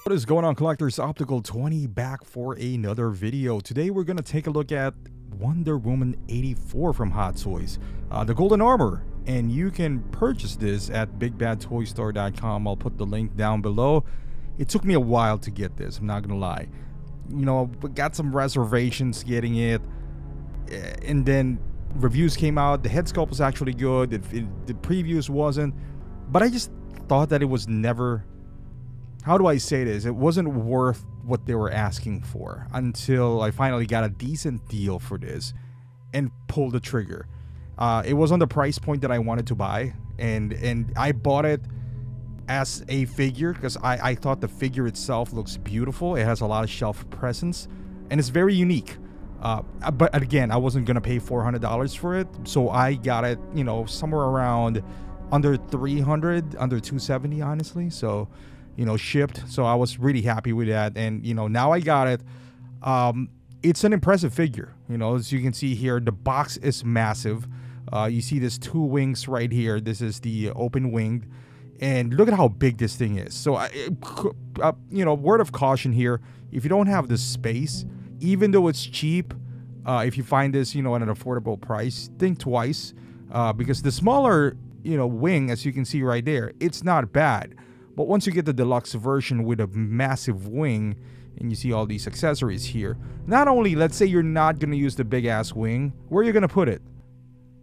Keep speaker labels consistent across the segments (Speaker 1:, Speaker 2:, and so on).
Speaker 1: What is going on, collectors? Optical 20 back for another video. Today we're going to take a look at Wonder Woman 84 from Hot Toys, the golden armor, and you can purchase this at bigbadtoystore.com. I'll put the link down below. It took me a while to get this, I'm not gonna lie. You know, we got some reservations getting it, and then reviews came out. The head sculpt was actually good, the previews wasn't, but I just thought that it was never, how do I say this, it wasn't worth what they were asking for until I finally got a decent deal for this and pulled the trigger. It was on the price point that I wanted to buy, and I bought it as a figure because I thought the figure itself looks beautiful. It has a lot of shelf presence and it's very unique. But again, I wasn't gonna pay $400 for it, so I got it, you know, somewhere around under 300, under 270, honestly. So, you know, shipped. So I was really happy with that, and you know, now I got it. It's an impressive figure. You know, as you can see here, the box is massive. You see this two wings right here. This is the open winged. And look at how big this thing is. So, you know, word of caution here, if you don't have the space, even though it's cheap, if you find this, you know, at an affordable price, think twice, because the smaller, you know, wing, as you can see right there, it's not bad. But once you get the deluxe version with a massive wing, and you see all these accessories here, not only, let's say you're not going to use the big ass wing, where are you going to put it?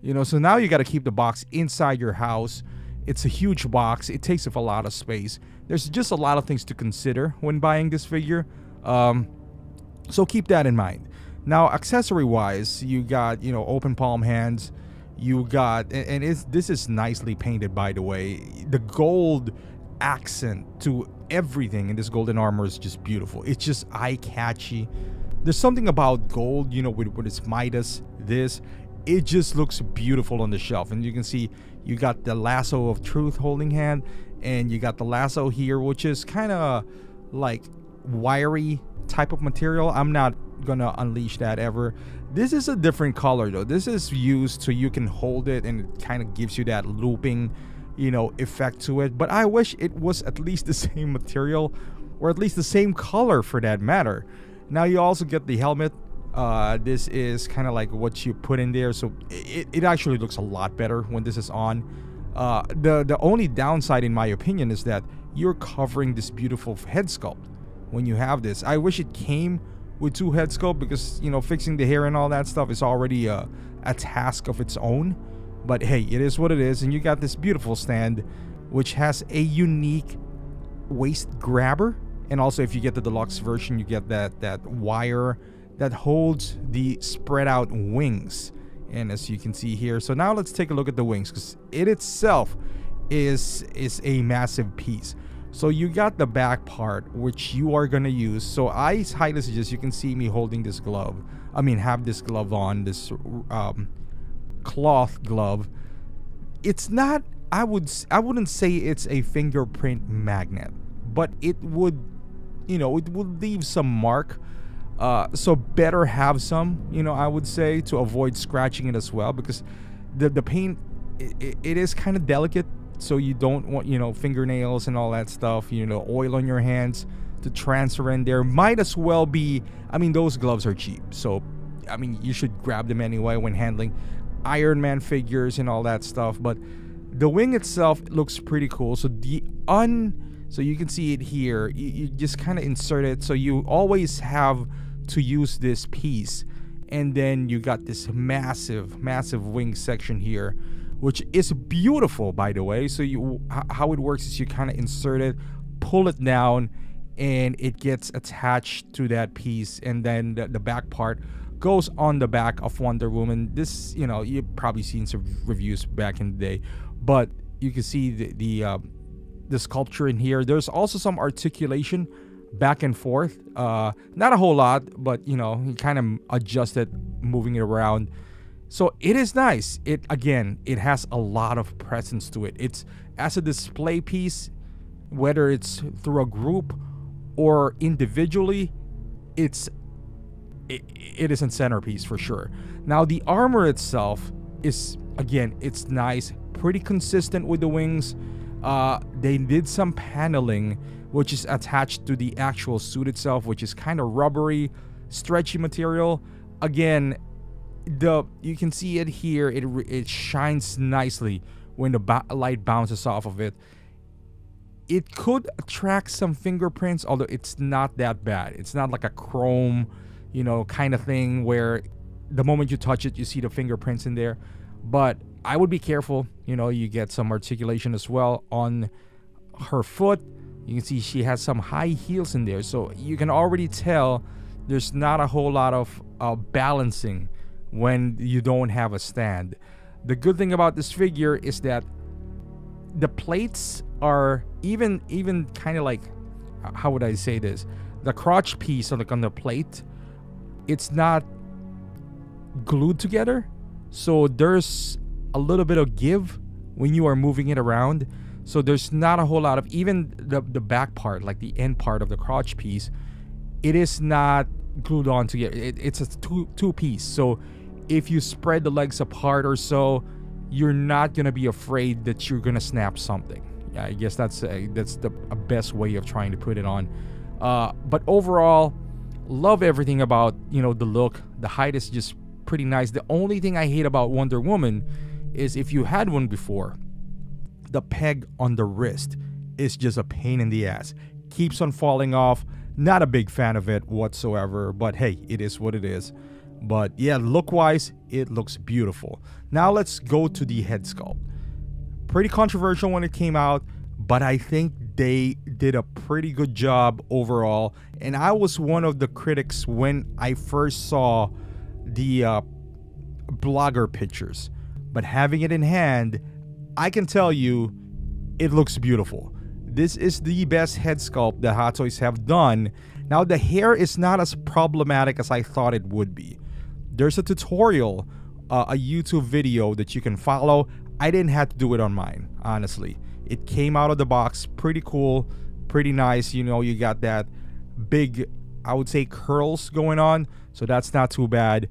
Speaker 1: You know, so now you got to keep the box inside your house. It's a huge box. It takes up a lot of space. There's just a lot of things to consider when buying this figure. So keep that in mind. Now, accessory-wise, you got, you know, open palm hands. You got, and this is nicely painted, by the way. The gold accent to everything in this golden armor is just beautiful. It's just eye-catchy. There's something about gold, you know, with its Midas, it just looks beautiful on the shelf. And you can see you got the lasso of truth holding hand, and you got the lasso here, which is kind of like wiry type of material. I'm not gonna unleash that ever. This is a different color though. This is used so you can hold it and it kind of gives you that looping, you know, effect to it. But I wish it was at least the same material, or at least the same color for that matter. Now you also get the helmet. This is kind of like what you put in there, so it actually looks a lot better when this is on. The only downside, in my opinion, is that you're covering this beautiful head sculpt when you have this. I wish it came with two head sculpt, because, you know, fixing the hair and all that stuff is already a task of its own. But hey, it is what it is. And you got this beautiful stand, which has a unique waist grabber, and also if you get the deluxe version, you get that wire that holds the spread out wings. And as you can see here, so now let's take a look at the wings, because it itself is a massive piece. So you got the back part, which you are going to use. So I highly suggest, you can see me holding this glove, have this glove on, this cloth glove. It's not, I wouldn't say it's a fingerprint magnet, but it would, you know, it would leave some mark. So better have some, you know, I would say, to avoid scratching it as well, because the paint, it is kind of delicate, so you don't want, you know, fingernails and all that stuff, you know, oil on your hands to transfer in there. Might as well be, those gloves are cheap, so you should grab them anyway when handling Iron Man figures and all that stuff. But the wing itself looks pretty cool. So so you can see it here, you just kind of insert it, so you always have to use this piece. And then you got this massive wing section here, which is beautiful, by the way. So how it works is you kind of insert it, pull it down, and it gets attached to that piece, and then the back part goes on the back of Wonder Woman. This, you know, you've probably seen some reviews back in the day, but you can see the sculpture in here. There's also some articulation back and forth, not a whole lot, but you know, you kind of adjust it, moving it around. So it is nice. It has a lot of presence to it. It's, as a display piece, whether it's through a group or individually, it is a centerpiece for sure. Now the armor itself is, again, it's nice, pretty consistent with the wings. They did some paneling which is attached to the actual suit itself, which is kind of rubbery, stretchy material. Again, you can see it here. It shines nicely when the light bounces off of it. It could attract some fingerprints, although it's not that bad. It's not like a chrome, kind of thing where the moment you touch it, you see the fingerprints in there. But I would be careful. You get some articulation as well on her foot. You can see she has some high heels in there, so you can already tell there's not a whole lot of balancing when you don't have a stand. The good thing about this figure is that the plates are even kind of like, how would I say this? The crotch piece on the plate, it's not glued together, so there's a little bit of give when you are moving it around. So there's not a whole lot of, even the back part, like the end part of the crotch piece, it is not glued on together. It's a two piece. So if you spread the legs apart or so, you're not gonna be afraid that you're gonna snap something. Yeah, I guess that's the best way of trying to put it on. But overall, love everything about the look. The height is just pretty nice. The only thing I hate about Wonder Woman is, if you had one before, the peg on the wrist is just a pain in the ass. Keeps on falling off. Not a big fan of it whatsoever, but hey, it is what it is. But yeah, look wise, it looks beautiful. Now let's go to the head sculpt. Pretty controversial when it came out, but I think they did a pretty good job overall. And I was one of the critics when I first saw the blogger pictures, but having it in hand, I can tell you it looks beautiful. This is the best head sculpt that Hot Toys have done. Now, the hair is not as problematic as I thought it would be. There's a tutorial, a YouTube video that you can follow. I didn't have to do it on mine, honestly. It came out of the box pretty cool, pretty nice. You got that big, I would say, curls going on, so that's not too bad.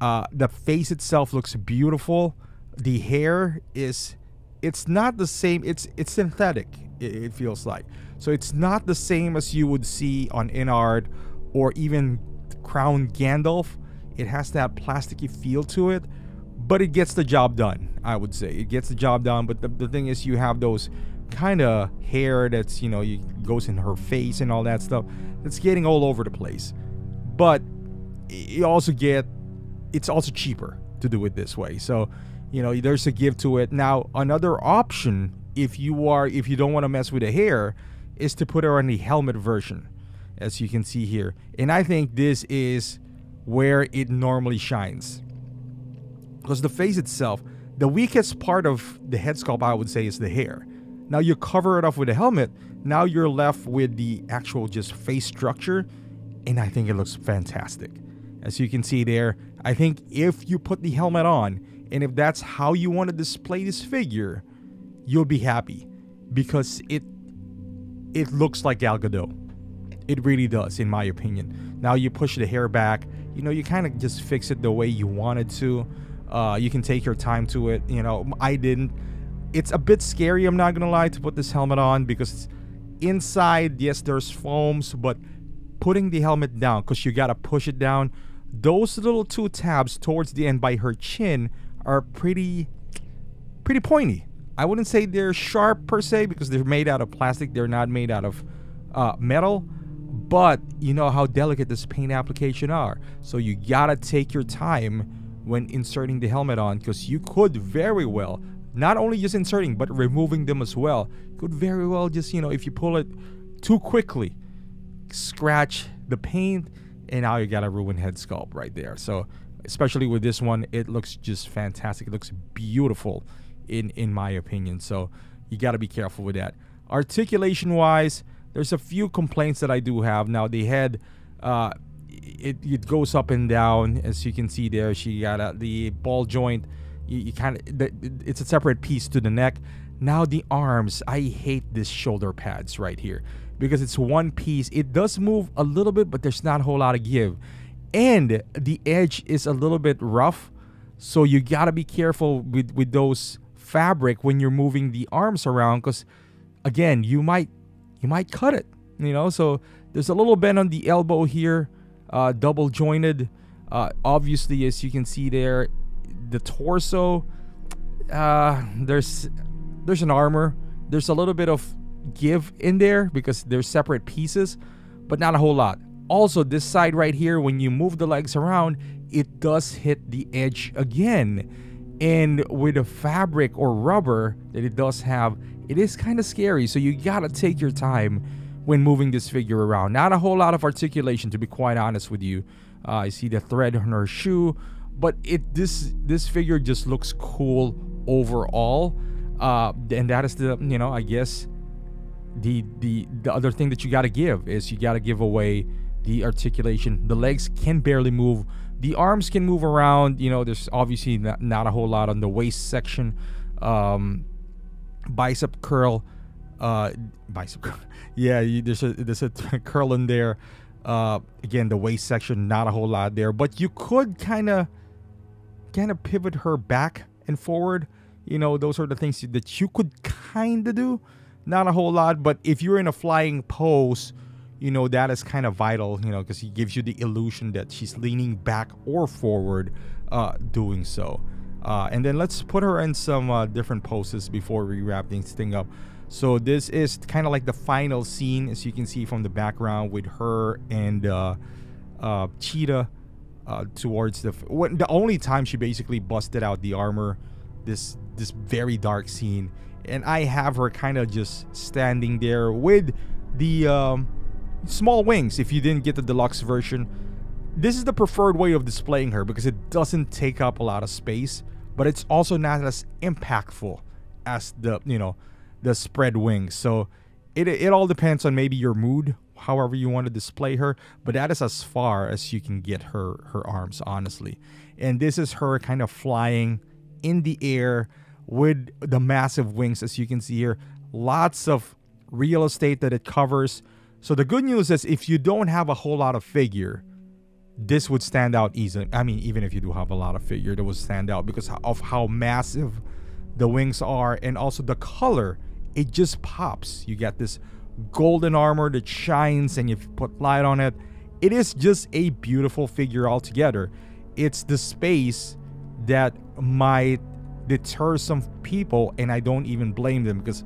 Speaker 1: The face itself looks beautiful. The hair it's not the same. It's synthetic, it feels like. So it's not the same as you would see on InArt or even Crown Gandalf. It has that plasticky feel to it, but it gets the job done. I would say it gets the job done. But the thing is, you have those kind of hair that's goes in her face and all that stuff. That's getting all over the place. But you also it's also cheaper to do it this way. So there's a give to it. Now, another option, if you don't want to mess with the hair, is to put her on the helmet version, as you can see here. And I think this is where it normally shines, because the face itself, the weakest part of the head sculpt, I would say, is the hair. Now you cover it off with a helmet, now you're left with the actual just face structure, and I think it looks fantastic. As you can see there, I think if you put the helmet on, and if that's how you want to display this figure, you'll be happy, because it looks like Gal Gadot. It really does, in my opinion. Now you push the hair back, you kind of just fix it the way you want it to. You can take your time to it. I didn't. It's a bit scary, I'm not gonna lie, to put this helmet on, because inside, yes, there's foams, but putting the helmet down, because you gotta push it down, those little two tabs towards the end by her chin are pretty pointy. I wouldn't say they're sharp per se, because they're made out of plastic. They're not made out of metal. But you know how delicate this paint application are. So you gotta take your time when inserting the helmet on, because you could very well, not only just inserting, but removing them as well, could very well just, if you pull it too quickly, scratch the paint, and now you got a ruined head sculpt right there. So especially with this one, it looks just fantastic. It looks beautiful in my opinion. So you got to be careful with that. Articulation wise, there's a few complaints that I do have. Now the head, it goes up and down, as you can see there. She got the ball joint. You kind of, it's a separate piece to the neck. Now the arms, I hate this shoulder pads right here, because it's one piece. It does move a little bit, but there's not a whole lot of give, and the edge is a little bit rough, so you gotta be careful with those fabric when you're moving the arms around, because again, you might cut it. you know. So there's a little bend on the elbow here, double jointed. Obviously, as you can see there, the torso, there's an armor. There's a little bit of give in there because they're separate pieces, but not a whole lot. Also, this side right here, when you move the legs around, it does hit the edge again. And with the fabric or rubber that it does have, it is kind of scary. So you gotta take your time when moving this figure around. Not a whole lot of articulation, to be quite honest with you. I see the thread on her shoe, but this figure just looks cool overall. And that is the, you know, I guess the other thing that you gotta give is you gotta give away the articulation. The legs can barely move. The arms can move around. You know, there's obviously not a whole lot on the waist section. Bicep curl. Yeah, there's a curl in there. Again, the waist section, not a whole lot there. But you could kind of pivot her back and forward. You know, those are the things that you could kind of do. Not a whole lot, but if you're in a flying pose, you know, that is kind of vital, you know, because he gives you the illusion that she's leaning back or forward doing so. And then let's put her in some different poses before we wrap this thing up. So this is kind of like the final scene, as you can see from the background, with her and Cheetah towards the only time she basically busted out the armor, this very dark scene. And I have her kind of just standing there with the small wings. If you didn't get the deluxe version, this is the preferred way of displaying her because it doesn't take up a lot of space, but it's also not as impactful as the, you know, the spread wings. So it all depends on maybe your mood, however you want to display her, but that is as far as you can get her arms, honestly. And this is her kind of flying in the air with the massive wings, as you can see here. Lots of real estate that it covers. So the good news is, if you don't have a whole lot of figure, this would stand out easily. I mean, even if you do have a lot of figure, that would stand out because of how massive the wings are, and also the color. It just pops. You get this golden armor that shines, and you put light on it. It is just a beautiful figure altogether. It's the space that might deter some people, and I don't even blame them, because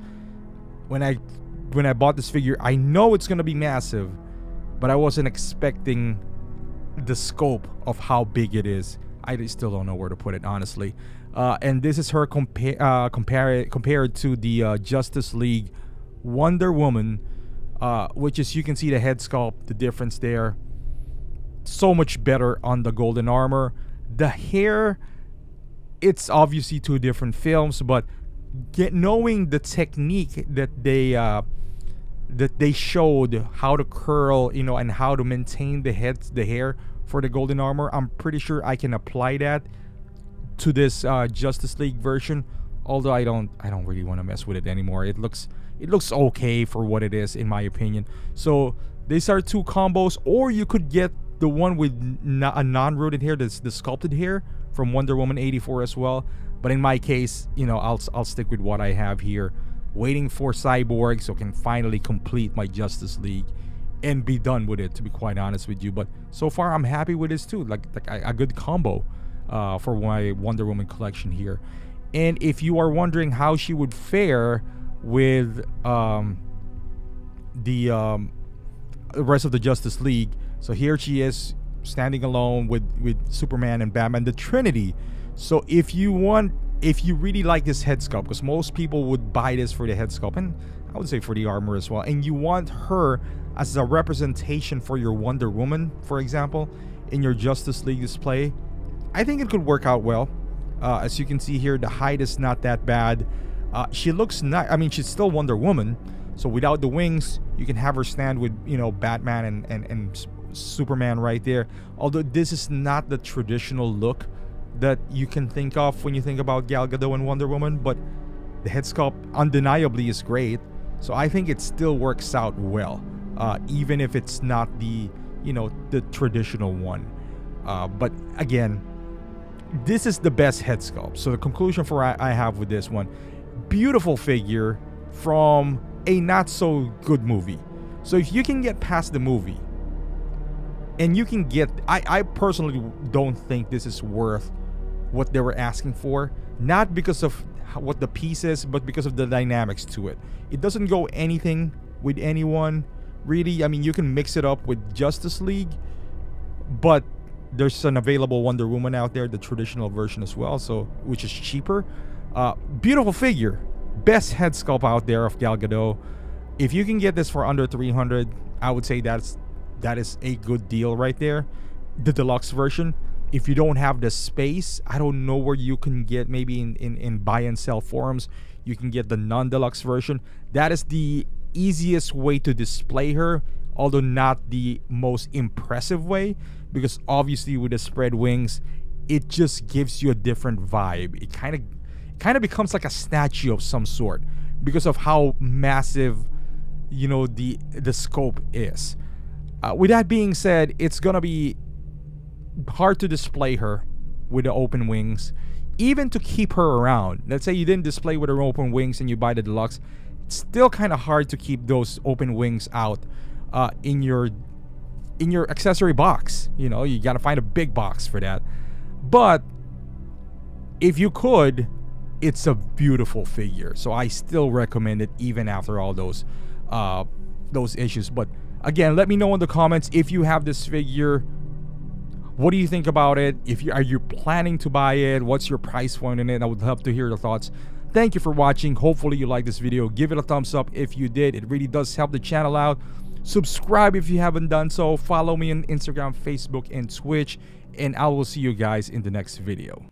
Speaker 1: when I bought this figure, I know it's gonna be massive, but I wasn't expecting the scope of how big it is. I still don't know where to put it, honestly. And this is her compared to the Justice League Wonder Woman, which is, you can see the head sculpt, the difference there. So much better on the golden armor. The hair, it's obviously two different films, but knowing the technique that they showed, how to curl, you know, and how to maintain the hair for the golden armor, I'm pretty sure I can apply that to this Justice League version. Although I don't really want to mess with it anymore. It looks okay for what it is, in my opinion. So these are two combos, or you could get the one with a non-rooted hair, that's the sculpted hair from Wonder Woman 84 as well. But in my case, you know, I'll stick with what I have here, waiting for Cyborg so I can finally complete my Justice League and be done with it, to be quite honest with you. But so far I'm happy with this too, like a good combo for my Wonder Woman collection here. And if you are wondering how she would fare with the rest of the Justice League, so here she is standing alone with Superman and Batman, the Trinity. So if you really like this head sculpt, because most people would buy this for the head sculpt, and I would say for the armor as well, and you want her as a representation for your Wonder Woman, for example, in your Justice League display, I think it could work out well. As you can see here, the height is not that bad. She looks not, I mean, she's still Wonder Woman, so without the wings, you can have her stand with, you know, Batman and Superman right there. Although this is not the traditional look that you can think of when you think about Gal Gadot and Wonder Woman, but the head sculpt undeniably is great, so I think it still works out well, even if it's not the, you know, the traditional one. But again, this is the best head sculpt. So the conclusion for I have with this one, beautiful figure from a not so good movie. So if you can get past the movie, and you can get, I personally don't think this is worth what they were asking for. Not because of what the piece is, but because of the dynamics to it. It doesn't go anything with anyone, really. I mean, you can mix it up with Justice League, but there's an available Wonder Woman out there, the traditional version as well, so which is cheaper. Beautiful figure. Best head sculpt out there of Gal Gadot. If you can get this for under 300, I would say that is a good deal right there. The deluxe version. If you don't have the space, I don't know where you can get, maybe in buy and sell forums, you can get the non-deluxe version. That is the easiest way to display her, although not the most impressive way, because obviously with the spread wings, it just gives you a different vibe. It kind of becomes like a statue of some sort because of how massive, you know, the scope is. With that being said, it's gonna be hard to display her with the open wings, even to keep her around. Let's say you didn't display with her open wings and you buy the deluxe, it's still kind of hard to keep those open wings out in your accessory box. You know, you gotta find a big box for that. But if you could, it's a beautiful figure, so I still recommend it even after all those issues. But again, let me know in the comments if you have this figure. What do you think about it? Are you planning to buy it? What's your price point in it? I would love to hear your thoughts. Thank you for watching. Hopefully you liked this video. Give it a thumbs up if you did. It really does help the channel out. Subscribe if you haven't done so. Follow me on Instagram, Facebook, and Twitch. And I will see you guys in the next video.